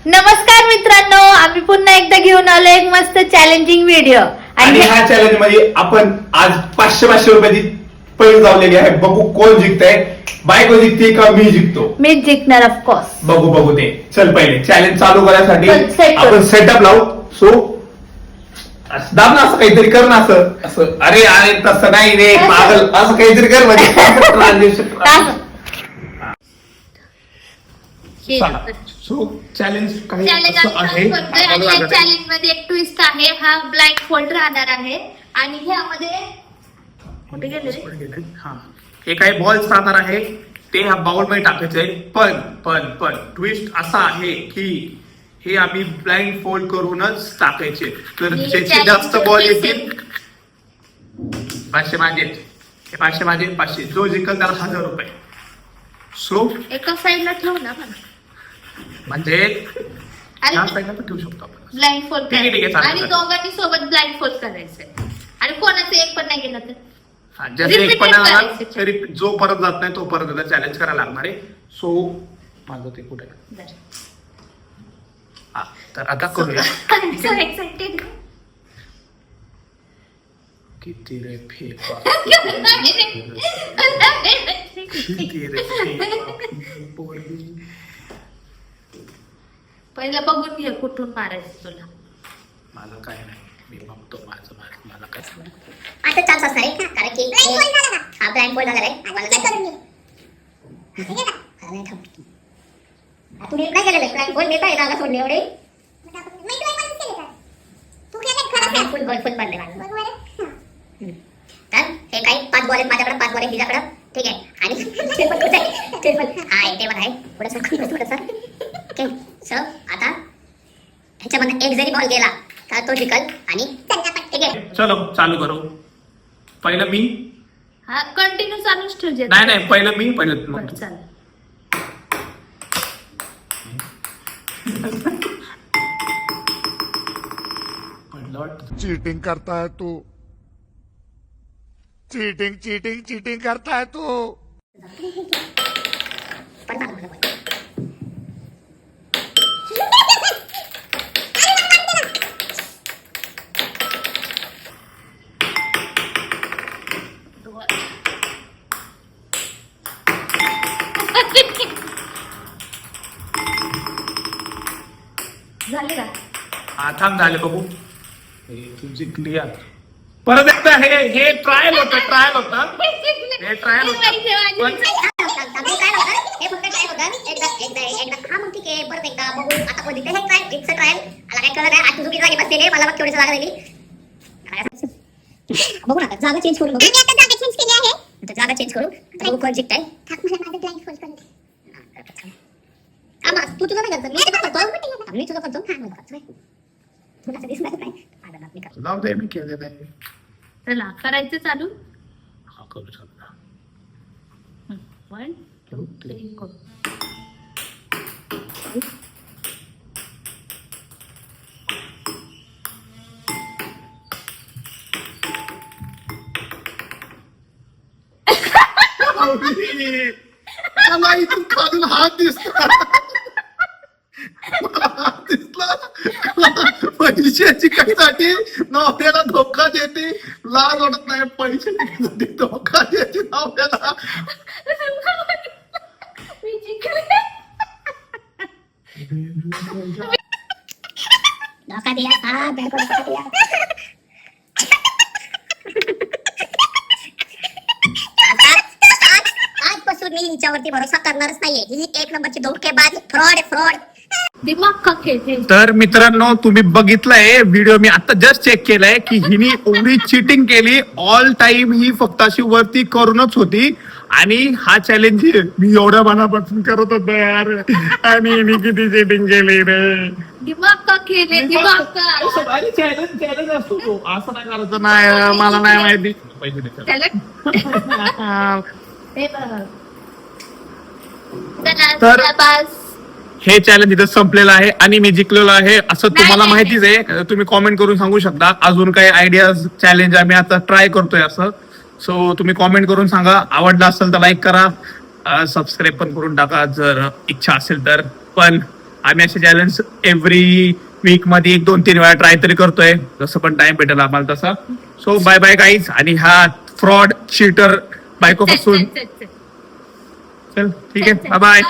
नमस्कार मित्रांनो, आम्ही पुन्हा एकदा घेऊन आलो एक मस्त चॅलेंजिंग व्हिडिओ आणि ह्या चॅलेंज मध्ये आपण आज 500 रुपयाची पैसे लावलेली आहे. बघू कोण जिंकतंय, बायको जिंकते का मी जिंकतो. मी जिंकणार ऑफकोर्स. बघू ते. चल पहिले चॅलेंज चालू करण्यासाठी set आपण सेटअप लावू. सो दाब ना, असं काहीतरी कर ना, असं अरे अरे तसं नाही रे पागल, असं काहीतरी कर म्हणजे सो चॅलेंज काही असं आहे. चॅलेंज मध्ये एक ट्विस्ट आहे. हा ब्लाइंड फोल्ड राहणार आहे आणि ह्यामध्ये कुठे गेले रे? हे काही बॉल्स राहणार आहे, ते ह्या बाउल मध्ये टाकायचे. पण ट्विस्ट असा आहे की हे आम्ही ब्लाइंड फोल्ड करूनच टाकायचे. तर ज्याचे जास्त बॉल येतील 500 माझे, हे 500 माझे, 500 जो जिंकल त्याला 1000 रुपये. सो एका साईडला ठेवू ना म्हणजे ह्या साईडला पण ठेवू शकतो आपण. ब्लाइंड फोल्ड ठीक आहे, चालेल. आणि दोघांनी सोबत ब्लाइंड फोल्ड करायचंय आणि कोणाचं एक पण नाही गेलं तर जसे एक पण तरी जो परत जात नाही तो परत चॅलेंज करायला लागणार आहे. सो माझं ते कुठे तर आता करूया. एक्साइटेड किती रे फेका, किती रे पहिला बघून घे कुठून मारायचं तुला. माझं काय नाही, मी बघतो माझं मला काय नाही. आता चान्स असणार आहे का, कारण की हा ब्लाइंड फोल्ड झाला आहे. मला काय करून तुम्ही काय केलेलं ब्लाइंड फोल्ड मी काय जागा सोडली एवढे फुल बॉल फुल पडले तर हे काही 5 बॉल आहेत माझ्याकडे, 5 बॉल आहेत तिच्याकडे. ठीक आहे, आणि टेबल आहे थोडंसं. ओके, सो आता ह्याच्यामधून एक जरी बॉल गेला तर तो जिंकल. आणि ठीक आहे, चलो चालू करू. पहिलं मी. हा कंटिन्यू चालूच ठेवजे. नाही पहिलं मी, पहिलं चाल. चीटिंग करता है तू, चीटिंग करता है तू. झाले का? थांब झाले बघू. तू जिंकली यार. परत एकदा हे ट्रायल होतं. हे ट्रायल होतं. हे फक्त ट्रायल होतं. एकदा हा मग ठीक आहे, परत एकदा बघू आता कोण जिंकतं. हे ट्रायल, इट्स अ ट्रायल. मला काय कळलं नाही, आज चुकी जागी बसलेली मला बघ थोडीशी जागा दिली. बघू ना, जागा चेंज करू. आम्ही आता जागा चेंज केली आहे. तर जागा चेंज करू. बघू कोण जिंकतंय. माझं ब्लाइंड फोल्ड करू. तू तुझं नाही करत, मी तुझं करतो. मी तुझं करतो. तुला असं दिसणार नाही. जाऊ दे, मी केले नाही. चला करायचं चालू. हा करू शकता. 1 2 3 go. मला इथून खालून हात दिसला. पैशाची कशासाठी नवऱ्याला धोका देते, लाज वाटत नाही. पैशासाठी धोका देते नवऱ्याला. मी जिंकले. धोका दिया था, बिल्कुल धोका दिया. आजपासून मी हिच्यावरती भरोसा करणारच नाहीये. ही एक नंबरची धोकेबाज फ्रॉड. दिमाग का खेळते. तर मित्रांनो, तुम्ही बघितलंय व्हिडिओ, मी आता जस्ट चेक केलाय की हिने एवढी चिटिंग केली. ऑल टाइम ही फक्त अशी वरती करूनच होती. आणि हा चॅलेंज मी एवढ्या मनापासून करत होतो यार, आणि हिने किती चिटिंग केली रे. दिमाग का खेळले, दिमाग का. चॅलेंज असतो तो, असं नाही करायचं. नाही, मला नाही माहिती. पैसे दे. तर हे चॅलेंज इथं संपलेलं आहे आणि मी जिंकलेलो आहे असं तुम्हाला माहितीच आहे. तुम्ही कॉमेंट करून सांगू शकता अजून काही आयडियाज चॅलेंज आम्ही आता ट्राय करतोय असं. सो तुम्ही कॉमेंट करून सांगा. आवडला असेल तर लाईक करा, सबस्क्राईब पण करून टाका जर इच्छा असेल तर. पण आम्ही असे चॅलेंज एव्हरी वीक मध्ये 1-2-3 वेळा ट्राय तरी करतोय, जसं पण टाइम भेटेल आम्हाला तसा. So bye bye guys. आणि हा फ्रॉड चीटर बायकोपासून चल, चल, चल, चल. चल ठीक आहे, बाय बाय.